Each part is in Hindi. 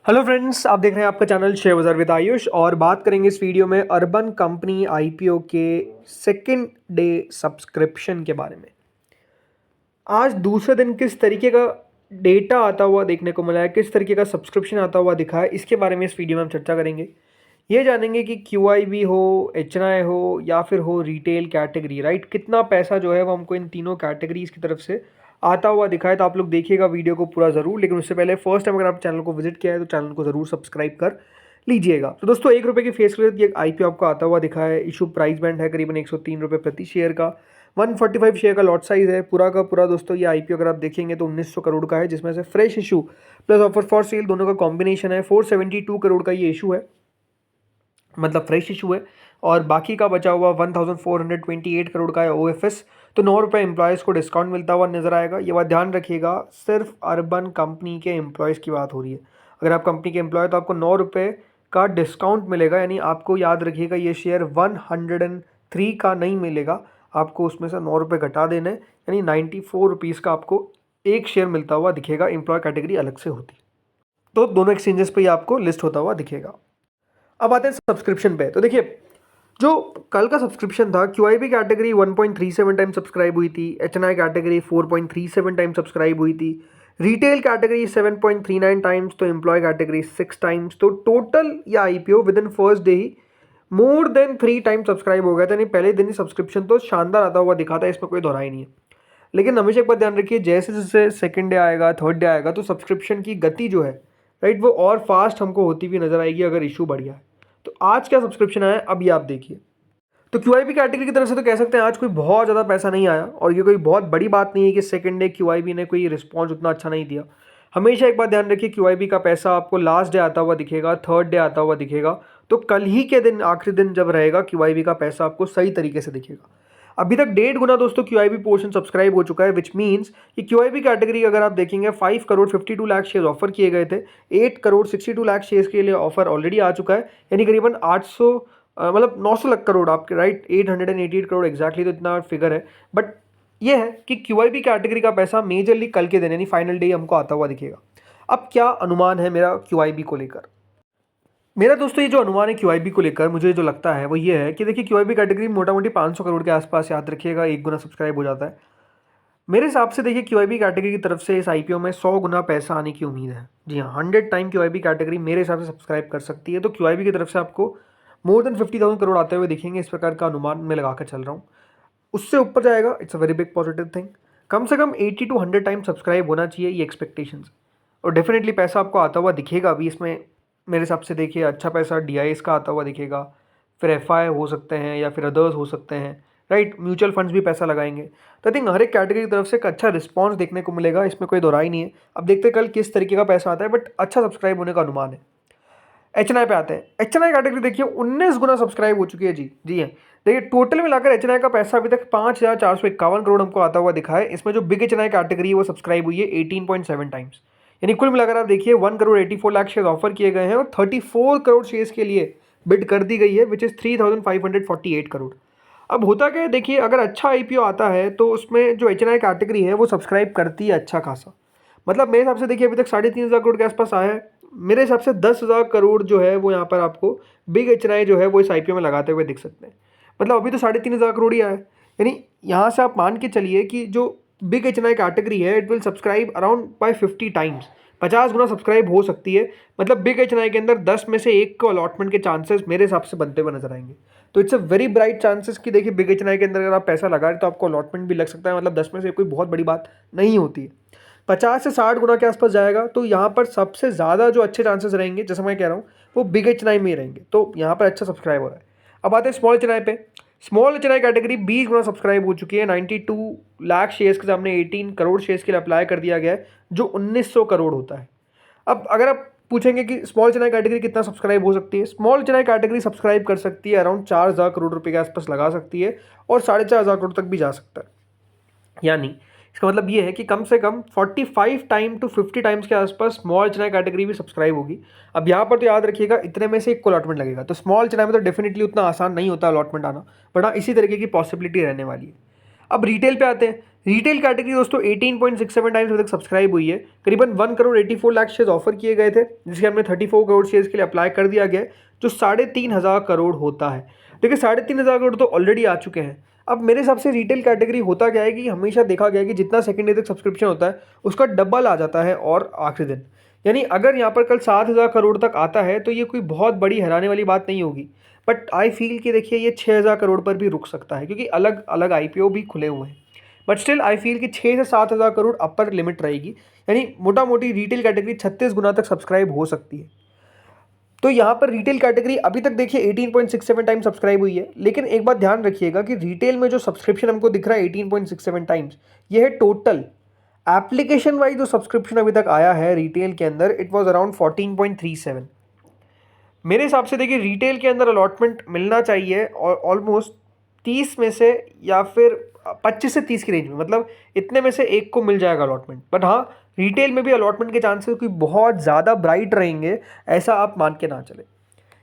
हेलो फ्रेंड्स, आप देख रहे हैं आपका चैनल शेयर बाजार विद आयुष और बात करेंगे इस वीडियो में अर्बन कंपनी आईपीओ के सेकंड डे सब्सक्रिप्शन के बारे में। आज दूसरे दिन किस तरीके का डेटा आता हुआ देखने को मिला है, किस तरीके का सब्सक्रिप्शन आता हुआ दिखा है, इसके बारे में इस वीडियो में हम चर्चा करेंगे। ये जानेंगे कि क्यूआईबी हो, एचएनआई हो या फिर हो रिटेल कैटेगरी, राइट, कितना पैसा जो है वो हमको इन तीनों कैटेगरीज की तरफ से आता हुआ दिखा है। तो आप लोग देखिएगा वीडियो को पूरा ज़रूर, लेकिन उससे पहले फर्स्ट टाइम अगर आप चैनल को विजिट किया है तो चैनल को ज़रूर सब्सक्राइब कर लीजिएगा। तो दोस्तों, ₹1 की फेस वैल्यू एक आईपीओ आपको आता हुआ दिखा है। इशू प्राइस बैंड है करीबन ₹103 प्रति शेयर का। 145 शेयर का लॉट साइज है। पूरा का पूरा दोस्तों ये आईपीओ अगर आप देखेंगे तो 1900 करोड़ का है, जिसमें से fresh issue plus offer for sale दोनों का कॉम्बिनेशन है। 472 करोड़ का ये इशू है, मतलब फ्रेश इशू है, और बाकी का बचा हुआ 1428 करोड़ का है ओएफएस। तो ₹9 एम्प्लॉयज़ को डिस्काउंट मिलता हुआ नजर आएगा। ये बात ध्यान रखिएगा, सिर्फ अर्बन कंपनी के एम्प्लॉयज़ की बात हो रही है। अगर आप कंपनी के एम्प्लॉय तो आपको ₹9 का डिस्काउंट मिलेगा, यानी आपको याद रखिएगा ये शेयर 103 का नहीं मिलेगा, आपको उसमें से ₹9 घटा देने, यानी ₹94 का आपको एक शेयर मिलता हुआ दिखेगा। एम्प्लॉय कैटेगरी अलग से होती, तो दोनों एक्सचेंजेस पे आपको लिस्ट होता हुआ दिखेगा। अब आते हैं सब्सक्रिप्शन पे। तो देखिए, जो कल का सब्सक्रिप्शन था, क्यूआईबी कैटेगरी 1.37 टाइम सब्सक्राइब हुई थी, एचएनआई कैटेगरी 4.37 टाइम सब्सक्राइब हुई थी, रिटेल कैटेगरी 7.39 टाइम्स, तो एम्प्लॉय कैटेगरी 6 टाइम्स। तो टोटल या IPO with in first day he more than 3 time subscribe हो गया था। यानी पहले दिन ही सब्सक्रिप्शन तो शानदार आता हुआ दिखा था, इसमें कोई दोहराई नहीं है। लेकिन हमेशा एक बात ध्यान रखिए, जैसे जैसे सेकंड डे आएगा, थर्ड डे आएगा, तो सब्सक्रिप्शन की गति जो है, राइट, वो और फास्ट हमको होती हुई नजर आएगी अगर इशू बढ़िया है। तो आज क्या सब्सक्रिप्शन आया है, अभी आप देखिए। तो क्यूआईबी कैटेगरी की तरफ से तो कह सकते हैं आज कोई बहुत ज़्यादा पैसा नहीं आया, और ये कोई बहुत बड़ी बात नहीं है कि सेकंड डे क्यूआईबी ने कोई रिस्पॉन्स उतना अच्छा नहीं दिया। हमेशा एक बात ध्यान रखिए, क्यूआईबी का पैसा आपको लास्ट डे आता हुआ दिखेगा, थर्ड डे आता हुआ दिखेगा। तो कल ही के दिन, आखिरी दिन जब रहेगा, क्यूआईबी का पैसा आपको सही तरीके से दिखेगा। अभी तक 1.5 गुना दोस्तों क्यूआईबी पोर्शन सब्सक्राइब हो चुका है, विच मीन्स कि क्यूआईबी कैटेगरी अगर आप देखेंगे 5 करोड़ 52 लाख शेयर ऑफर किए गए थे, 8 करोड़ 62 लाख शेयर के लिए ऑफर ऑलरेडी आ चुका है, यानी करीबन 800 मतलब 900 लाख करोड़ आपके, राइट, 888 करोड़ एग्जैक्टली, तो इतना फिगर है। बट ये है कि क्यूआईबी कैटेगरी का पैसा मेजरली कल के दिन यानी फाइनल डे हमको आता हुआ दिखेगा। अब क्या अनुमान है मेरा क्यूआईबी को लेकर? मेरा दोस्तों ये जो अनुमान है क्यूआईबी को लेकर, मुझे जो लगता है वो ये है कि देखिए, क्यूआईबी कैटेगरी मोटा मोटी 500 करोड़ के आसपास, याद रखिएगा, 1 गुना सब्सक्राइब हो जाता है मेरे हिसाब से। देखिए, क्यूआईबी कैटेगरी की तरफ से इस आईपीओ में 100 गुना पैसा आने की उम्मीद है। जी हाँ, 100 टाइम क्यूआईबी कैटेगरी मेरे हिसाब से सब्सक्राइब कर सकती है। तो क्यूआईबी की तरफ से आपको मोर देन 50,000 करोड़ आते हुए दिखेंगे, इस प्रकार का अनुमान मैं लगा कर चल रहा हूँ। उससे ऊपर जाएगा, it's a very big positive thing. कम से कम 80 to 100 टाइम सब्सक्राइब होना चाहिए, ये एक्सपेक्टेशंस। और डेफिनेटली पैसा आपको आता हुआ दिखेगा अभी इसमें। मेरे हिसाब से देखिए, अच्छा पैसा डीआईएस का आता हुआ दिखेगा, फिर एफआई हो सकते हैं या फिर अदर्स हो सकते हैं, राइट, म्यूचुअल फंड्स भी पैसा लगाएंगे। तो आई थिंक हर एक कैटेगरी की तरफ से एक अच्छा रिस्पॉन्स देखने को मिलेगा, इसमें कोई दोहराई नहीं है। अब देखते हैं कल किस तरीके का पैसा आता है, बट अच्छा सब्सक्राइब होने का अनुमान है। एचएनआई पे आते हैं। एचएनआई कैटेगरी देखिए 19 गुना सब्सक्राइब हो चुकी है। जी हाँ, देखिए टोटल मिलाकर एचएनआई का पैसा अभी तक 5,451 करोड़ हमको आता हुआ दिखा है। इसमें जो बिग एचएनआई कैटेगरी है वो सब्सक्राइब हुई है 18.7 टाइम्स, यानी कुल मिलाकर आप देखिए 1 करोड़ 84 लाख शेयर ऑफर किए गए हैं और 34 करोड़ शेयर्स के लिए बिड कर दी गई है, विच इज 3,548 करोड़। अब होता क्या है, देखिए, अगर अच्छा आईपीओ आता है तो उसमें जो एचएनआई कैटेगरी है वो सब्सक्राइब करती है अच्छा खासा। मतलब मेरे हिसाब से देखिए, अभी तक 3,500 करोड़ के आसपास आया है। मेरे हिसाब से 10,000 करोड़ जो है वो यहाँ पर आपको बिग एचएनआई जो है वो इस आईपीओ में लगाते हुए दिख सकते हैं। मतलब अभी तो 3,500 करोड़ ही आया है, यानी यहाँ से आप मान के चलिए कि जो बिग एचएनआई कैटेगरी है, it will subscribe around by 50 times, 50 गुना सब्सक्राइब हो सकती है। मतलब बिग एचएनआई के अंदर 10 में से 1 को अलॉटमेंट के चांसेस मेरे हिसाब से बनते हुए नजर आएंगे। तो it's a very bright chances कि देखिए, बिग एचएनआई के अंदर अगर आप पैसा लगा रहे तो आपको अलॉटमेंट भी लग सकता है। मतलब 10 में से कोई बहुत बड़ी बात नहीं होती है। 50 से 60 गुना के आसपास जाएगा, तो यहाँ पर सबसे ज़्यादा जो अच्छे चांसेस रहेंगे, जैसे मैं कह रहा हूँ, वो बिग एचएनआई में ही रहेंगे। तो यहाँ पर अच्छा सब्सक्राइब हो रहा है। अब आते हैं स्मॉल एचएनआई पे। स्मॉल एचएनआई कैटेगरी 20 गुना सब्सक्राइब हो चुकी है। 92 लाख शेयर्स के सामने 18 करोड़ शेयर्स के लिए अप्लाई कर दिया गया है, जो 1900 करोड़ होता है। अब अगर आप पूछेंगे कि स्मॉल एचएनआई कैटेगरी कितना सब्सक्राइब हो सकती है, स्मॉल एचएनआई कैटेगरी सब्सक्राइब कर सकती है अराउंड 4,000 करोड़ रुपए के आसपास लगा सकती है, और 4,500 करोड़ तक भी जा सकता है। यानी इसका मतलब ये है कि कम से कम 45 टाइम टू 50 टाइम्स के आसपास स्मॉल चेन्नई कैटेगरी भी सब्सक्राइब होगी। अब यहाँ पर तो याद रखिएगा, इतने में से एक को अलॉटमेंट लगेगा, तो स्मॉल चेन्नई में तो डेफिनेटली उतना आसान नहीं होता अलॉटमेंट आना, बट हाँ, इसी तरीके की पॉसिबिलिटी रहने वाली है। अब रिटेल पे आते हैं। रिटेल कैटेगरी दोस्तों 18.67 टाइम्स अभी तक सब्सक्राइब हुई है। करीबन 1 करोड़ 84 लाख शेयर्स ऑफर किए गए थे, जिसके हमने 34 करोड़ शेयर्स के लिए अप्लाई कर दिया गया है, जो 3,500 करोड़ होता है। देखिए 3,500 करोड़ तो ऑलरेडी आ चुके हैं। अब मेरे हिसाब से रिटेल कैटेगरी होता क्या है कि हमेशा देखा गया है कि जितना सेकंड डे तक सब्सक्रिप्शन होता है उसका डबल आ जाता है और आखिरी दिन, यानी अगर यहाँ पर कल 7,000 करोड़ तक आता है तो ये कोई बहुत बड़ी हैरानी वाली बात नहीं होगी। बट आई फील कि देखिए ये 6,000 करोड़ पर भी रुक सकता है, क्योंकि अलग अलग आईपीओ भी खुले हुए हैं। बट स्टिल आई फील कि 6 से 7,000 करोड़ अपर लिमिट रहेगी, यानी मोटा मोटी रिटेल कैटेगरी 36 गुना तक सब्सक्राइब हो सकती है। तो यहाँ पर रिटेल कैटेगरी अभी तक देखिए 18.67 टाइम सब्सक्राइब हुई है, लेकिन एक बात ध्यान रखिएगा कि रिटेल में जो सब्सक्रिप्शन हमको दिख रहा है 18.67 टाइम्स, ये है टोटल। एप्लीकेशन वाइज जो सब्सक्रिप्शन अभी तक आया है रिटेल के अंदर, इट वाज अराउंड 14.37। मेरे हिसाब से देखिए रिटेल के अंदर अलॉटमेंट मिलना चाहिए और ऑलमोस्ट 30 में से या फिर 25 से 30 की रेंज में, मतलब इतने में से एक को मिल जाएगा अलॉटमेंट। बट हाँ, रिटेल में भी अलॉटमेंट के चांसेस कोई बहुत ज़्यादा ब्राइट रहेंगे ऐसा आप मान के ना चले।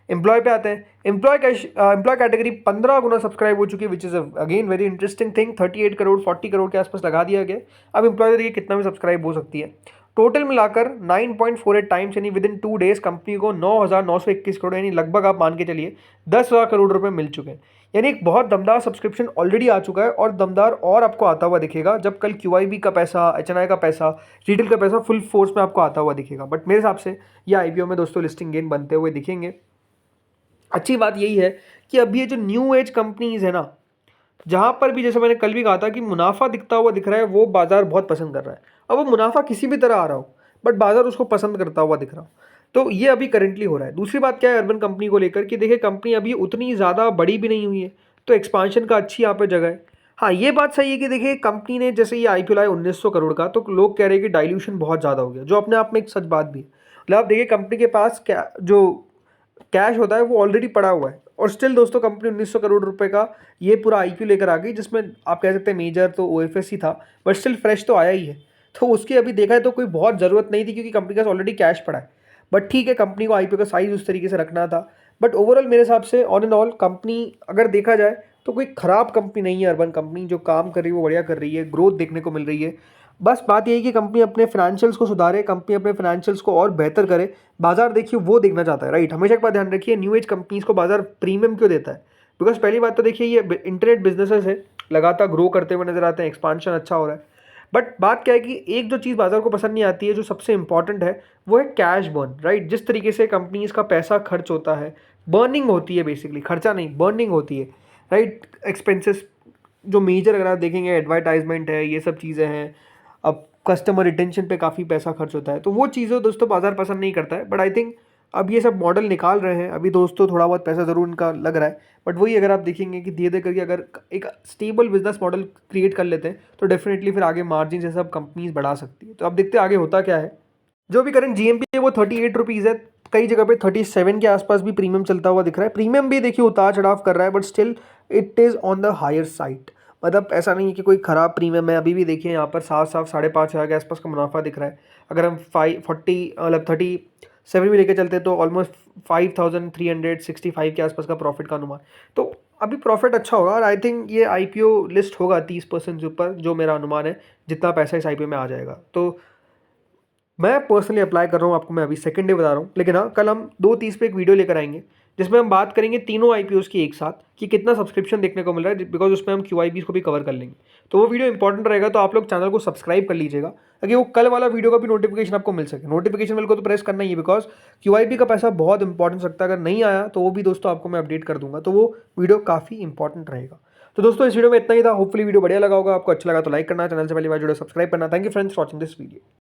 एम्प्लॉय पे आते हैं। एम्प्लॉय कैटेगरी 15 गुना सब्सक्राइब हो चुकी है, which is again very interesting thing. 38 crore 40 crore के आसपास लगा दिया गया। अब एम्प्लॉय देखिए कितना भी सब्सक्राइब हो सकती है। टोटल मिलाकर 9.48 टाइम्स, यानी विद इन 2 डेज कंपनी को 9,921 करोड़, यानी लगभग आप मान के चलिए 10,000 करोड़ रुपए मिल चुके हैं। यानी एक बहुत दमदार सब्सक्रिप्शन ऑलरेडी आ चुका है और दमदार और आपको आता हुआ दिखेगा जब कल QIB का पैसा, HNI का पैसा, रिटेल का पैसा फुल फोर्स में आपको आता हुआ दिखेगा। बट मेरे हिसाब से ये IPO में दोस्तों लिस्टिंग गेन बनते हुए दिखेंगे। अच्छी बात यही है कि अभी ये जो न्यू एज कंपनीज है ना, जहाँ पर भी जैसे मैंने कल भी कहा था कि मुनाफा दिखता हुआ दिख रहा है, वो बाजार बहुत पसंद कर रहा है। अब वो मुनाफा किसी भी तरह आ रहा हो, बट बाजार उसको पसंद करता हुआ दिख रहा हो, तो ये अभी करंटली हो रहा है। दूसरी बात क्या है अर्बन कंपनी को लेकर कि देखिए कंपनी अभी उतनी ज़्यादा बड़ी भी नहीं हुई है, तो एक्सपांशन का अच्छी यहाँ पर जगह है। हाँ, ये बात सही है कि देखिए कंपनी ने जैसे ये IPO लाया 1900 करोड़ का, तो लोग कह रहे हैं कि डाइल्यूशन बहुत ज़्यादा हो गया, जो अपने आप में एक सच बात भी है। मतलब आप देखिए कंपनी के पास क्या जो कैश होता है वो ऑलरेडी पड़ा हुआ है, और स्टिल दोस्तों कंपनी 1900 करोड़ रुपए का ये पूरा IPO लेकर आ गई, जिसमें आप कह सकते हैं मेजर तो OFS ही था, बट स्टिल फ्रेश तो आया ही है। तो उसकी अभी देखा है तो कोई बहुत ज़रूरत नहीं थी, क्योंकि कंपनी के पास ऑलरेडी कैश पड़ा है। बट ठीक है, कंपनी को IPO का साइज उस तरीके से रखना था। बट ओवरऑल मेरे हिसाब से ऑन एंड ऑल कंपनी अगर देखा जाए तो कोई ख़राब कंपनी नहीं है। अर्बन कंपनी जो काम कर रही है वो बढ़िया कर रही है, ग्रोथ देखने को मिल रही है। बस बात यही कि कंपनी अपने फाइनेंशियल्स को सुधारे, कंपनी अपने फाइनेंशियल्स को और बेहतर करे। बाजार देखिए वो देखना चाहता है, राइट। हमेशा एक बात ध्यान रखिए, न्यू एज कंपनीज को बाजार प्रीमियम क्यों देता है? बिकॉज पहली बात तो देखिए ये इंटरनेट बिजनेसेस है, लगातार ग्रो करते हुए नजर आते हैं, एक्सपांशन अच्छा हो रहा है। बट बात क्या है कि एक जो चीज़ बाजार को पसंद नहीं आती है, जो सबसे इंपॉर्टेंट है, वो है कैश बर्न, राइट। जिस तरीके से कंपनीज का पैसा खर्च होता है, बर्निंग होती है, बेसिकली खर्चा नहीं बर्निंग होती है, राइट। एक्सपेंसेस जो मेजर अगर आप देखेंगे एडवर्टाइजमेंट है, ये सब चीज़ें हैं। अब कस्टमर रिटेंशन पे काफ़ी पैसा खर्च होता है, तो वो चीज़ें दोस्तों बाजार पसंद नहीं करता है। बट आई थिंक अब ये सब मॉडल निकाल रहे हैं अभी दोस्तों, थोड़ा बहुत पैसा ज़रूर इनका लग रहा है। बट वही अगर आप देखेंगे कि धीरे धीरे करके अगर एक स्टेबल बिजनेस मॉडल क्रिएट कर लेते हैं तो डेफिनेटली फिर आगे मार्जिन से सब कंपनीज बढ़ा सकती है। तो अब देखते हैं आगे होता क्या है। जो भी करंट GMP है वो 38 रुपीज़ है, कई जगह पे 37 के आसपास भी प्रीमियम चलता हुआ दिख रहा है। प्रीमियम भी देखिए उतार चढ़ाव कर रहा है, but still it is on the higher side. मतलब ऐसा नहीं है कि कोई ख़राब प्रीमियम है। अभी भी देखिए यहाँ पर साफ साफ 5,500 के आसपास का मुनाफा दिख रहा है। अगर हम 37 भी लेके चलते हैं तो ऑलमोस्ट 5,365 के आसपास का प्रॉफिट का अनुमान। तो अभी प्रॉफिट अच्छा होगा, और आई थिंक ये IPO लिस्ट होगा 30% से ऊपर, जो मेरा अनुमान है, जितना पैसा इस IPO में आ जाएगा। तो मैं पर्सनली अप्लाई कर रहा हूँ, आपको मैं अभी सेकंड डे बता रहा हूँ। लेकिन हाँ, कल हम 2:30 पे एक वीडियो लेकर आएंगे जिसमें हम बात करेंगे तीनों IPOs की एक साथ कि कितना सब्सक्रिप्शन देखने को मिल रहा है, बिकॉज उसमें हम QIBs को भी कवर कर लेंगे। तो वो वीडियो इंपॉर्टेंट रहेगा, तो आप लोग चैनल को सब्सक्राइब कर लीजिएगा ताकि वो कल वाला वीडियो का भी नोटिफिकेशन आपको मिल सके। नोटिफिकेशन बेल को तो प्रेस करना ही है, बिकॉज QIB का पैसा बहुत इंपॉर्टेंट रखता है। अगर नहीं आया तो वो भी दोस्तों आपको मैं अपडेट कर दूंगा, तो वो वीडियो काफ़ी इंपॉर्टेंट रहेगा। तो दोस्तों इस वीडियो में इतना ही था। होपफुली वीडियो बढ़िया लगा होगा, आपको अच्छा लगा तो लाइक करना, चैनल से पहली बार जुड़े सब्सक्राइब करना। Thank you friends for watching this video.